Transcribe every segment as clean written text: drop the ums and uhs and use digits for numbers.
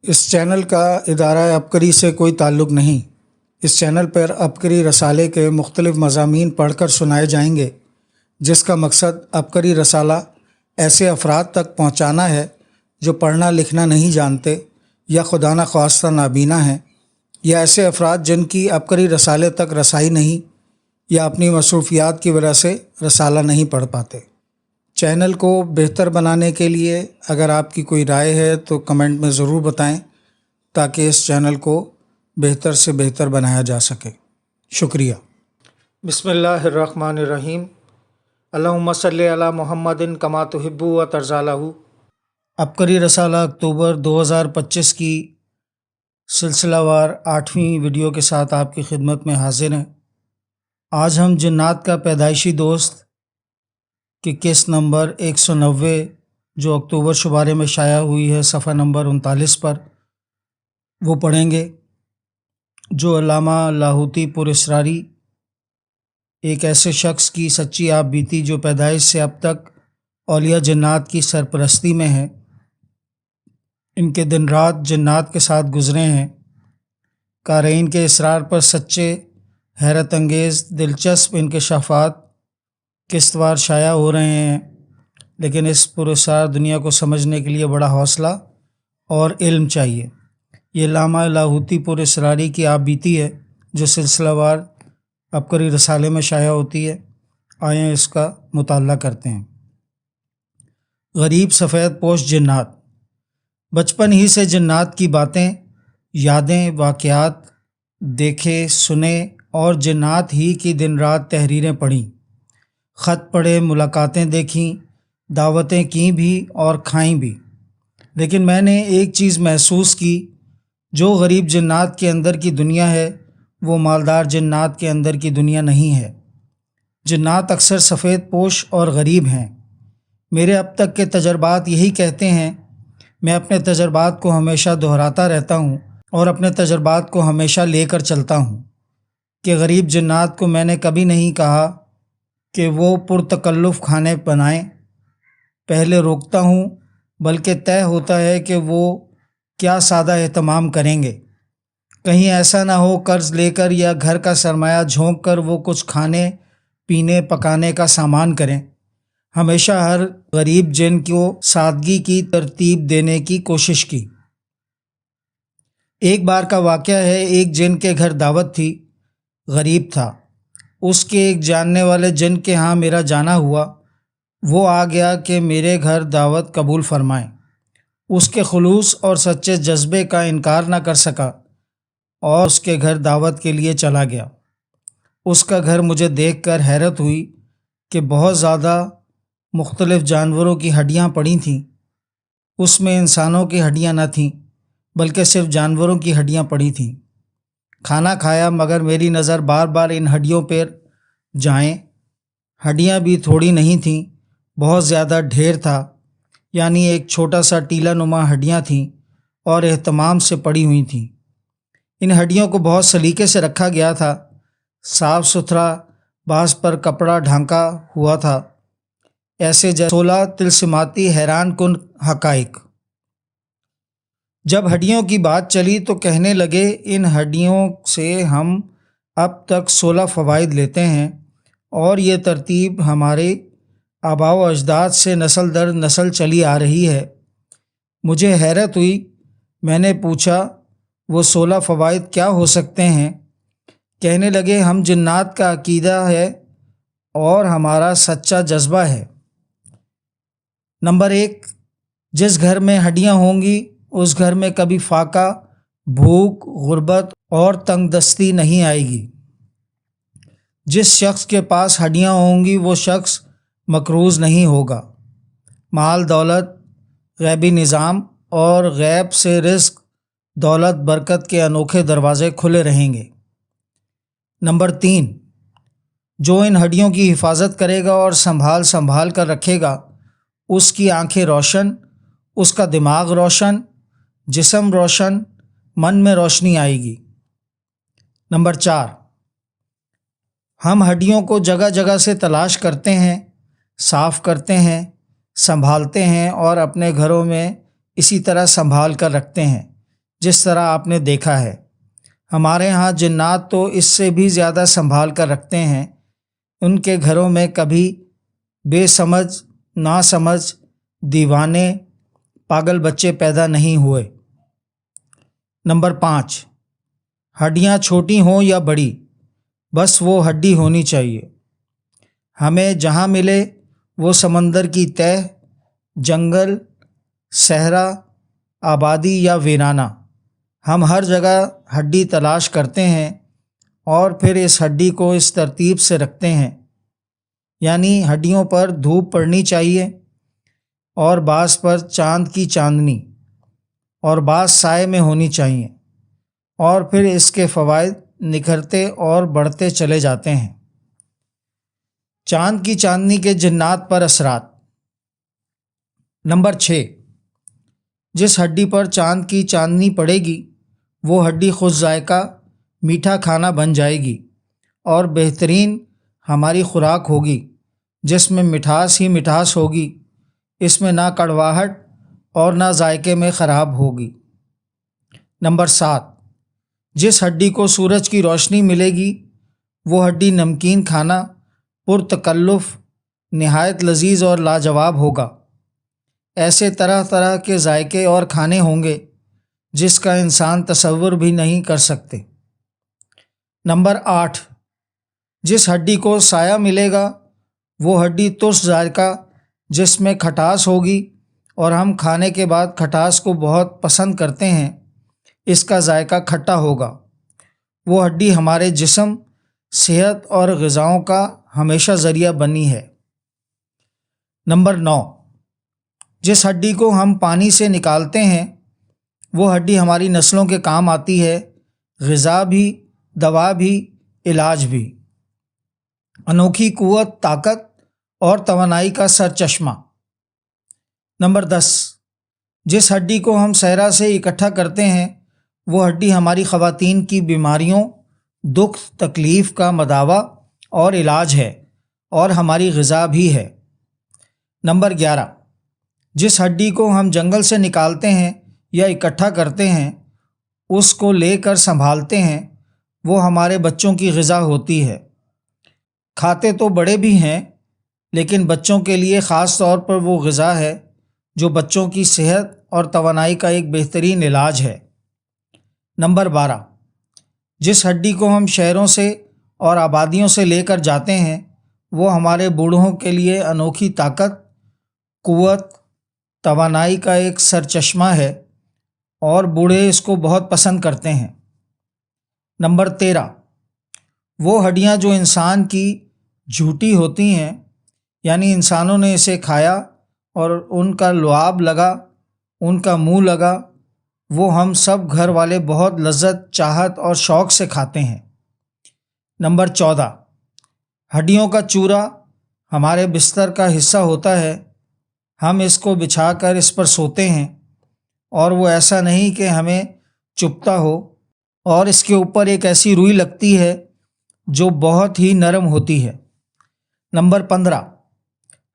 اس channel کا ادارہ عبقری سے کوئی تعلق نہیں۔ اس چینل پر عبقری رسالے کے مختلف مضامین پڑھ کر سنائے جائیں گے، جس کا مقصد عبقری رسالہ ایسے افراد تک پہنچانا ہے جو پڑھنا لکھنا نہیں جانتے یا خدا نخواستہ نابینا ہیں، یا ایسے افراد جن کی عبقری رسالے تک رسائی نہیں یا اپنی مصروفیات کی وجہ سے رسالہ نہیں پڑھ پاتے۔ چینل کو بہتر بنانے کے لیے اگر آپ کی کوئی رائے ہے تو کمنٹ میں ضرور بتائیں تاکہ اس چینل کو بہتر سے بہتر بنایا جا سکے۔ شکریہ۔ بسم اللہ الرحمن الرحیم۔ اللہم صلی علی محمد کما تحب و ترضی لہ۔ عبقری رسالہ اکتوبر 2025 کی سلسلہ وار 8ویں ویڈیو کے ساتھ آپ کی خدمت میں حاضر ہیں۔ آج ہم جنات کا پیدائشی دوست کی قسط نمبر 190 جو اکتوبر شمارے میں شائع ہوئی ہے صفحہ نمبر 39 پر وہ پڑھیں گے، جو علامہ لاہوتی پر اسراری ایک ایسے شخص کی سچی آپ بیتی جو پیدائش سے اب تک اولیاء جنات کی سرپرستی میں ہے۔ ان کے دن رات جنات کے ساتھ گزرے ہیں۔ قارئین کے اصرار پر سچے، حیرت انگیز، دلچسپ انکشافات قسط وار شائع ہو رہے ہیں، لیکن اس پراسرار دنیا کو سمجھنے کے لیے بڑا حوصلہ اور علم چاہیے۔ یہ علامہ لاہوتی پر اسراری کی آپ بیتی ہے جو سلسلہ وار عبقری رسالے میں شائع ہوتی ہے۔ آئیں اس کا مطالعہ کرتے ہیں۔ غریب سفید پوش جنات۔ بچپن ہی سے جنات کی باتیں، یادیں، واقعات دیکھے سنے اور جنات ہی کی دن رات تحریریں پڑھیں، خط پڑھے، ملاقاتیں دیکھیں، دعوتیں کیں بھی اور کھائیں بھی، لیکن میں نے ایک چیز محسوس کی، جو غریب جنات کے اندر کی دنیا ہے وہ مالدار جنات کے اندر کی دنیا نہیں ہے۔ جنات اکثر سفید پوش اور غریب ہیں۔ میرے اب تک کے تجربات یہی کہتے ہیں۔ میں اپنے تجربات کو ہمیشہ دہراتا رہتا ہوں اور اپنے تجربات کو ہمیشہ لے کر چلتا ہوں کہ غریب جنات کو میں نے کبھی نہیں کہا کہ وہ پرتکلف کھانے بنائیں، پہلے روکتا ہوں، بلکہ طے ہوتا ہے کہ وہ کیا سادہ اہتمام کریں گے۔ کہیں ایسا نہ ہو قرض لے کر یا گھر کا سرمایہ جھونک کر وہ کچھ کھانے پینے پکانے کا سامان کریں۔ ہمیشہ ہر غریب جن کو سادگی کی ترتیب دینے کی کوشش کی۔ ایک بار کا واقعہ ہے، ایک جن کے گھر دعوت تھی، غریب تھا۔ اس کے ایک جاننے والے جن کے ہاں میرا جانا ہوا، وہ آ گیا کہ میرے گھر دعوت قبول فرمائیں۔ اس کے خلوص اور سچے جذبے کا انکار نہ کر سکا اور اس کے گھر دعوت کے لیے چلا گیا۔ اس کا گھر مجھے دیکھ کر حیرت ہوئی کہ بہت زیادہ مختلف جانوروں کی ہڈیاں پڑی تھیں۔ اس میں انسانوں کی ہڈیاں نہ تھیں، بلکہ صرف جانوروں کی ہڈیاں پڑی تھیں۔ کھانا کھایا مگر میری نظر بار بار ان ہڈیوں پر جائیں۔ ہڈیاں بھی تھوڑی نہیں تھیں، بہت زیادہ ڈھیر تھا، یعنی ایک چھوٹا سا ٹیلا نما ہڈیاں تھیں اور اہتمام سے پڑی ہوئی تھیں۔ ان ہڈیوں کو بہت سلیقے سے رکھا گیا تھا، صاف ستھرا، بعض پر کپڑا ڈھانکا ہوا تھا، ایسے جیسے 16 طلسماتی حیران کن حقائق۔ جب ہڈیوں کی بات چلی تو کہنے لگے ان ہڈیوں سے ہم اب تک 16 فوائد لیتے ہیں اور یہ ترتیب ہمارے آباء و اجداد سے نسل در نسل چلی آ رہی ہے۔ مجھے حیرت ہوئی۔ میں نے پوچھا وہ 16 فوائد کیا ہو سکتے ہیں؟ کہنے لگے ہم جنات کا عقیدہ ہے اور ہمارا سچا جذبہ ہے۔ نمبر 1، جس گھر میں ہڈیاں ہوں گی اس گھر میں کبھی فاقہ، بھوک، غربت اور تنگ دستی نہیں آئے گی۔ جس شخص کے پاس ہڈیاں ہوں گی وہ شخص مقروض نہیں ہوگا۔ مال دولت، غیبی نظام اور غیب سے رزق، دولت، برکت کے انوکھے دروازے کھلے رہیں گے۔ نمبر 3، جو ان ہڈیوں کی حفاظت کرے گا اور سنبھال کر رکھے گا اس کی آنکھیں روشن، اس کا دماغ روشن، جسم روشن، من میں روشنی آئے گی۔ نمبر 4، ہم ہڈیوں کو جگہ جگہ سے تلاش کرتے ہیں، صاف کرتے ہیں، سنبھالتے ہیں اور اپنے گھروں میں اسی طرح سنبھال کر رکھتے ہیں جس طرح آپ نے دیکھا ہے۔ ہمارے ہاں جنات تو اس سے بھی زیادہ سنبھال کر رکھتے ہیں، ان کے گھروں میں کبھی بے سمجھ، ناسمجھ، دیوانے، پاگل بچے پیدا نہیں ہوئے۔ نمبر 5، ہڈیاں چھوٹی ہوں یا بڑی، بس وہ ہڈی ہونی چاہیے۔ ہمیں جہاں ملے، وہ سمندر کی تہہ، جنگل، صحرا، آبادی یا ویرانہ، ہم ہر جگہ ہڈی تلاش کرتے ہیں اور پھر اس ہڈی کو اس ترتیب سے رکھتے ہیں، یعنی ہڈیوں پر دھوپ پڑنی چاہیے، اور بعض پر چاند کی چاندنی، اور بعض سائے میں ہونی چاہیے، اور پھر اس کے فوائد نکھرتے اور بڑھتے چلے جاتے ہیں۔ چاند کی چاندنی کے جنات پر اثرات۔ نمبر 6، جس ہڈی پر چاند کی چاندنی پڑے گی وہ ہڈی خوش ذائقہ میٹھا کھانا بن جائے گی اور بہترین ہماری خوراک ہوگی، جس میں مٹھاس ہی مٹھاس ہوگی، اس میں نہ کڑواہٹ اور نہ ذائقے میں خراب ہوگی۔ نمبر 7، جس ہڈی کو سورج کی روشنی ملے گی وہ ہڈی نمکین کھانا پرتکلف، نہایت لذیذ اور لاجواب ہوگا۔ ایسے طرح طرح کے ذائقے اور کھانے ہوں گے جس کا انسان تصور بھی نہیں کر سکتے۔ نمبر 8، جس ہڈی کو سایہ ملے گا وہ ہڈی ترش ذائقہ، جس میں کھٹاس ہوگی، اور ہم کھانے کے بعد کھٹاس کو بہت پسند کرتے ہیں، اس کا ذائقہ کھٹا ہوگا۔ وہ ہڈی ہمارے جسم، صحت اور غذاؤں کا ہمیشہ ذریعہ بنی ہے۔ نمبر 9، جس ہڈی کو ہم پانی سے نکالتے ہیں وہ ہڈی ہماری نسلوں کے کام آتی ہے، غذا بھی، دوا بھی، علاج بھی۔ انوکھی قوت، طاقت اور توانائی کا سرچشمہ۔ نمبر 10، جس ہڈی کو ہم صحرا سے اکٹھا کرتے ہیں وہ ہڈی ہماری خواتین کی بیماریوں، دکھ تکلیف کا مداوا اور علاج ہے اور ہماری غذا بھی ہے۔ نمبر 11، جس ہڈی کو ہم جنگل سے نکالتے ہیں یا اکٹھا کرتے ہیں، اس کو لے کر سنبھالتے ہیں، وہ ہمارے بچوں کی غذا ہوتی ہے۔ کھاتے تو بڑے بھی ہیں، لیکن بچوں کے لیے خاص طور پر وہ غذا ہے جو بچوں کی صحت اور توانائی کا ایک بہترین علاج ہے۔ نمبر 12، جس ہڈی کو ہم شہروں سے اور آبادیوں سے لے کر جاتے ہیں وہ ہمارے بوڑھوں کے لیے انوکھی طاقت، قوت، توانائی کا ایک سرچشمہ ہے اور بوڑھے اس کو بہت پسند کرتے ہیں۔ نمبر 13، وہ ہڈیاں جو انسان کی جھوٹی ہوتی ہیں، یعنی انسانوں نے اسے کھایا اور ان کا لعاب لگا، ان کا منہ لگا، وہ ہم سب گھر والے بہت لذت، چاہت اور شوق سے کھاتے ہیں۔ نمبر 14، ہڈیوں کا چورا ہمارے بستر کا حصہ ہوتا ہے، ہم اس کو بچھا کر اس پر سوتے ہیں، اور وہ ایسا نہیں کہ ہمیں چبھتا ہو، اور اس کے اوپر ایک ایسی روئی لگتی ہے جو بہت ہی نرم ہوتی ہے۔ نمبر 15،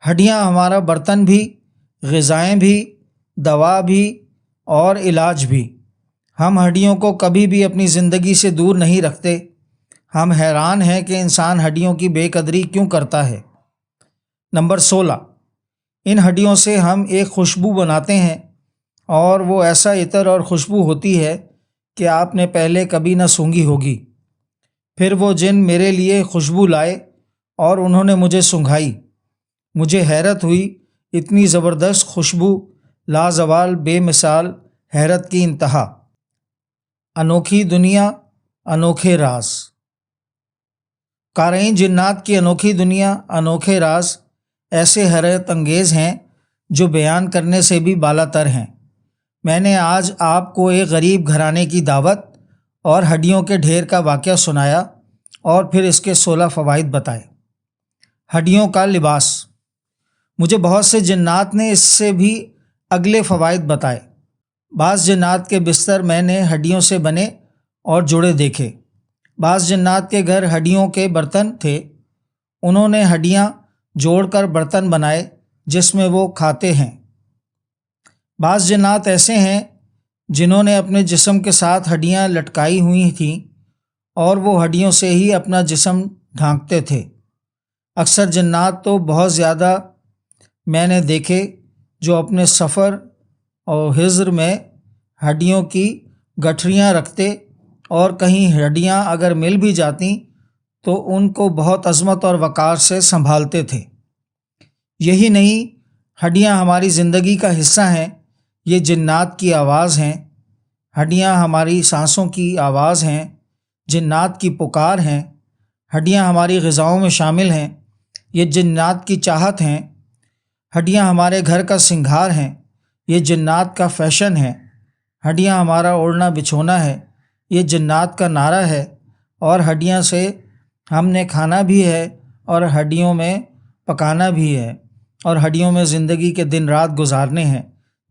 ہڈیاں ہمارا برتن بھی، غذائیں بھی، دوا بھی اور علاج بھی۔ ہم ہڈیوں کو کبھی بھی اپنی زندگی سے دور نہیں رکھتے۔ ہم حیران ہیں کہ انسان ہڈیوں کی بے قدری کیوں کرتا ہے۔ نمبر 16، ان ہڈیوں سے ہم ایک خوشبو بناتے ہیں، اور وہ ایسا عطر اور خوشبو ہوتی ہے کہ آپ نے پہلے کبھی نہ سونگھی ہوگی۔ پھر وہ جن میرے لیے خوشبو لائے اور انہوں نے مجھے سونگھائی، مجھے حیرت ہوئی، اتنی زبردست خوشبو، لازوال، بے مثال، حیرت کی انتہا۔ انوکھی دنیا، انوکھے راز۔ قارئین، جنات کی انوکھی دنیا، انوکھے راز ایسے حیرت انگیز ہیں جو بیان کرنے سے بھی بالا تر ہیں۔ میں نے آج آپ کو ایک غریب گھرانے کی دعوت اور ہڈیوں کے ڈھیر کا واقعہ سنایا اور پھر اس کے 16 فوائد بتائے۔ ہڈیوں کا لباس۔ مجھے بہت سے جنات نے اس سے بھی اگلے فوائد بتائے۔ بعض جنات کے بستر میں نے ہڈیوں سے بنے اور جڑے دیکھے۔ بعض جنات کے گھر ہڈیوں کے برتن تھے، انہوں نے ہڈیاں جوڑ کر برتن بنائے جس میں وہ کھاتے ہیں۔ بعض جنات ایسے ہیں جنہوں نے اپنے جسم کے ساتھ ہڈیاں لٹکائی ہوئی تھیں اور وہ ہڈیوں سے ہی اپنا جسم ڈھانکتے تھے۔ اکثر جنات تو بہت زیادہ میں نے دیکھے جو اپنے سفر اور حضر میں ہڈیوں کی گٹھریاں رکھتے اور کہیں ہڈیاں اگر مل بھی جاتیں تو ان کو بہت عظمت اور وقار سے سنبھالتے تھے۔ یہی نہیں، ہڈیاں ہماری زندگی کا حصہ ہیں، یہ جنات کی آواز ہیں۔ ہڈیاں ہماری سانسوں کی آواز ہیں، جنات کی پکار ہیں۔ ہڈیاں ہماری غذاؤں میں شامل ہیں، یہ جنات کی چاہت ہیں۔ ہڈیاں ہمارے گھر کا سنگھار ہیں، یہ جنات کا فیشن ہے۔ ہڈیاں ہمارا اوڑھنا بچھونا ہے، یہ جنات کا نعرہ ہے۔ اور ہڈیاں سے ہم نے کھانا بھی ہے اور ہڈیوں میں پکانا بھی ہے اور ہڈیوں میں زندگی کے دن رات گزارنے ہیں،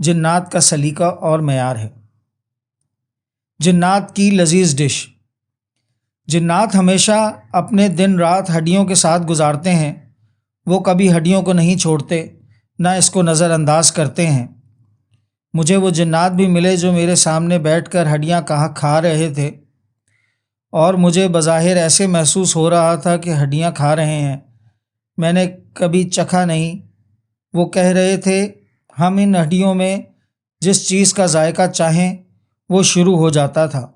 جنات کا سلیقہ اور معیار ہے۔ جنات کی لذیذ ڈش۔ جنات ہمیشہ اپنے دن رات ہڈیوں کے ساتھ گزارتے ہیں، وہ کبھی ہڈیوں کو نہیں چھوڑتے، نہ اس کو نظر انداز کرتے ہیں۔ مجھے وہ جنات بھی ملے جو میرے سامنے بیٹھ کر ہڈیاں کھا رہے تھے اور مجھے بظاہر ایسے محسوس ہو رہا تھا کہ ہڈیاں کھا رہے ہیں، میں نے کبھی چکھا نہیں۔ وہ کہہ رہے تھے ہم ان ہڈیوں میں جس چیز کا ذائقہ چاہیں وہ شروع ہو جاتا تھا،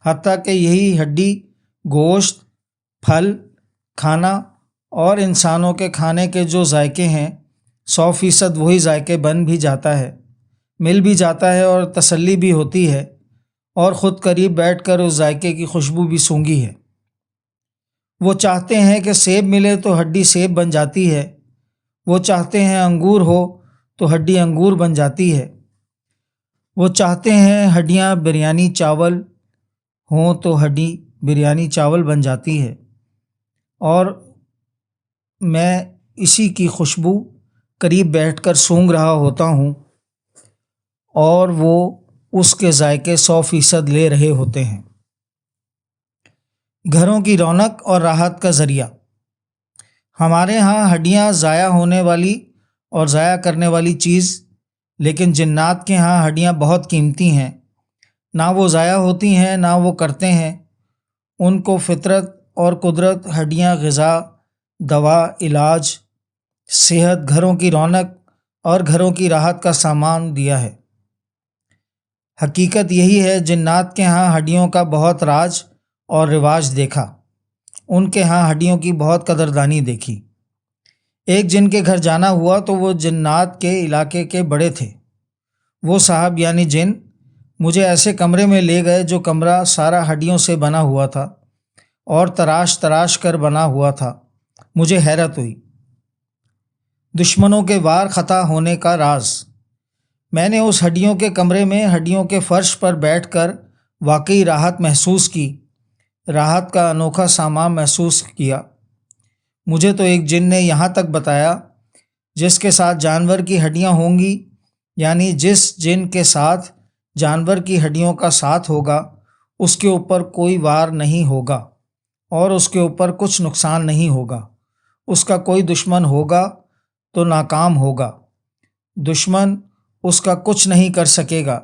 حتیٰ کہ یہی ہڈی گوشت، پھل، کھانا اور انسانوں کے کھانے کے جو ذائقے ہیں 100% وہی ذائقے بن بھی جاتا ہے، مل بھی جاتا ہے اور تسلی بھی ہوتی ہے، اور خود قریب بیٹھ کر اس ذائقے کی خوشبو بھی سونگھی ہے۔ وہ چاہتے ہیں کہ سیب ملے تو ہڈی سیب بن جاتی ہے، وہ چاہتے ہیں انگور ہو تو ہڈی انگور بن جاتی ہے، وہ چاہتے ہیں ہڈیاں بریانی چاول ہوں تو ہڈی بریانی چاول بن جاتی ہے، اور میں اسی کی خوشبو قریب بیٹھ کر سونگھ رہا ہوتا ہوں اور وہ اس کے ذائقے 100% لے رہے ہوتے ہیں۔ گھروں کی رونق اور راحت کا ذریعہ۔ ہمارے ہاں ہڈیاں ضائع ہونے والی اور ضائع کرنے والی چیز، لیکن جنات کے ہاں ہڈیاں بہت قیمتی ہیں، نہ وہ ضائع ہوتی ہیں نہ وہ کرتے ہیں۔ ان کو فطرت اور قدرت ہڈیاں غذا، دوا، علاج، صحت، گھروں کی رونق اور گھروں کی راحت کا سامان دیا ہے۔ حقیقت یہی ہے، جنات کے ہاں ہڈیوں کا بہت راج اور رواج دیکھا، ان کے ہاں ہڈیوں کی بہت قدردانی دیکھی۔ ایک جن کے گھر جانا ہوا تو وہ جنات کے علاقے کے بڑے تھے۔ وہ صاحب یعنی جن مجھے ایسے کمرے میں لے گئے جو کمرہ سارا ہڈیوں سے بنا ہوا تھا اور تراش تراش کر بنا ہوا تھا۔ مجھے حیرت ہوئی۔ دشمنوں کے وار خطا ہونے کا راز۔ میں نے اس ہڈیوں کے کمرے میں ہڈیوں کے فرش پر بیٹھ کر واقعی راحت محسوس کی، راحت کا انوکھا سامان محسوس کیا۔ مجھے تو ایک جن نے یہاں تک بتایا جس کے ساتھ جانور کی ہڈیاں ہوں گی، یعنی جس جن کے ساتھ جانور کی ہڈیوں کا ساتھ ہوگا اس کے اوپر کوئی وار نہیں ہوگا اور اس کے اوپر کچھ نقصان نہیں ہوگا، اس کا کوئی دشمن ہوگا تو ناکام ہوگا، دشمن اس کا کچھ نہیں کر سکے گا،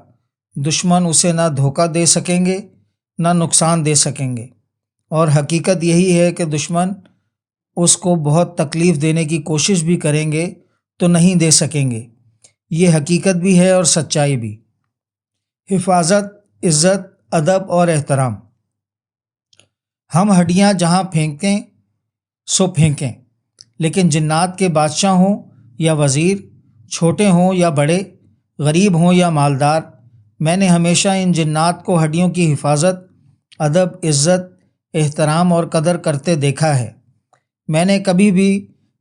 دشمن اسے نہ دھوکہ دے سکیں گے نہ نقصان دے سکیں گے، اور حقیقت یہی ہے کہ دشمن اس کو بہت تکلیف دینے کی کوشش بھی کریں گے تو نہیں دے سکیں گے۔ یہ حقیقت بھی ہے اور سچائی بھی۔ حفاظت، عزت، ادب اور احترام۔ ہم ہڈیاں جہاں پھینکیں سو پھینکیں، لیکن جنات کے بادشاہ ہوں یا وزیر، چھوٹے ہوں یا بڑے، غریب ہوں یا مالدار، میں نے ہمیشہ ان جنات کو ہڈیوں کی حفاظت، ادب، عزت، احترام اور قدر کرتے دیکھا ہے۔ میں نے کبھی بھی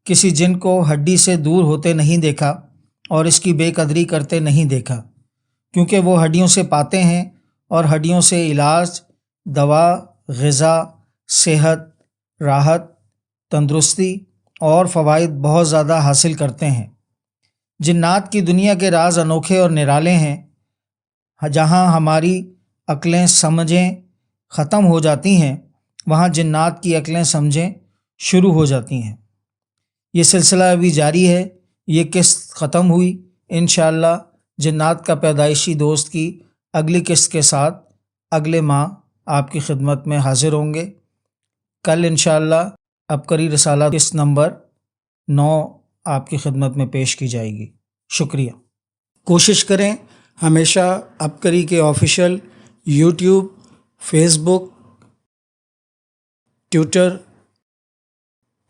کسی جن کو ہڈی سے دور ہوتے نہیں دیکھا اور اس کی بے قدری کرتے نہیں دیکھا، کیونکہ وہ ہڈیوں سے پاتے ہیں اور ہڈیوں سے علاج، دوا، غذا، صحت، راحت، تندرستی اور فوائد بہت زیادہ حاصل کرتے ہیں۔ جنات کی دنیا کے راز انوکھے اور نرالے ہیں۔ جہاں ہماری عقلیں سمجھیں ختم ہو جاتی ہیں، وہاں جنات کی عقلیں سمجھیں شروع ہو جاتی ہیں۔ یہ سلسلہ ابھی جاری ہے، یہ قسط ختم ہوئی، انشاءاللہ جنات کا پیدائشی دوست کی اگلی قسط کے ساتھ اگلے ماہ آپ کی خدمت میں حاضر ہوں گے۔ کل انشاءاللہ عبقری رسالہ قسط نمبر 9 آپ کی خدمت میں پیش کی جائے گی۔ شکریہ۔ کوشش کریں ہمیشہ عبقری کے آفیشیل یوٹیوب، فیس بک، ٹویٹر،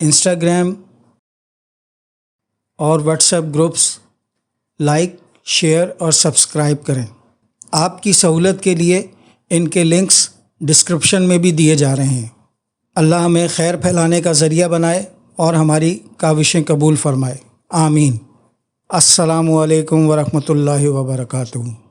انسٹاگرام اور what's app groups like, share اور سبسکرائب کریں۔ آپ کی سہولت کے لیے ان کے لنکس ڈسکرپشن میں بھی دیے جا رہے ہیں۔ اللہ ہمیں خیر پھیلانے کا ذریعہ بنائے اور ہماری کاوشیں قبول فرمائے، آمین۔ السلام علیکم ورحمۃ اللہ وبرکاتہ۔